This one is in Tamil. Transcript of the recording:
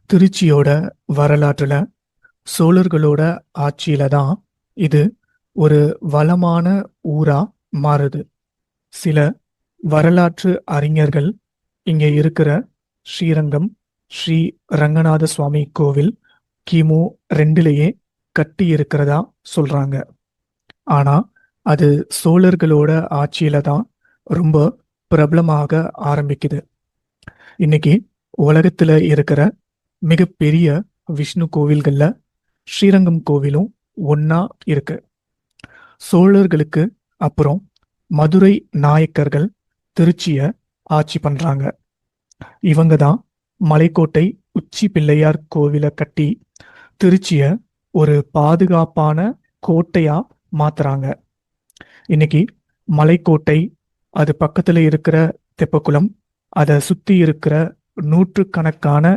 திருச்சியோட வரலாற்றுல சோழர்களோட ஆட்சியில தான் இது ஒரு வளமான ஊரா மாறுது. சில வரலாற்று அறிஞர்கள் இங்க இருக்கிற ஸ்ரீரங்கம் ஸ்ரீ ரங்கநாத சுவாமி கோவில் கிமு 2லேயே கட்டி இருக்கிறதா சொல்றாங்க. ஆனா அது சோழர்களோட ஆட்சியில தான் ரொம்ப பிரபலமாக ஆரம்பிக்குது. இன்னைக்கு உலகத்துல இருக்கிற மிகப்பெரிய விஷ்ணு கோவில்கள்ல ஸ்ரீரங்கம் கோவிலும் ஒண்ணா இருக்கு. சோழர்களுக்கு அப்புறம் மதுரை நாயக்கர்கள் திருச்சிய ஆட்சி பண்றாங்க. இவங்க தான் மலைக்கோட்டை உச்சி பிள்ளையார் கோவிலை கட்டி திருச்சிய ஒரு பாதுகாப்பான கோட்டையா மாத்துறாங்க. இன்னைக்கு மலைக்கோட்டை, அது பக்கத்துல இருக்கிற தெப்பக்குளம், அதை சுத்தி இருக்கிற நூற்றுக்கணக்கான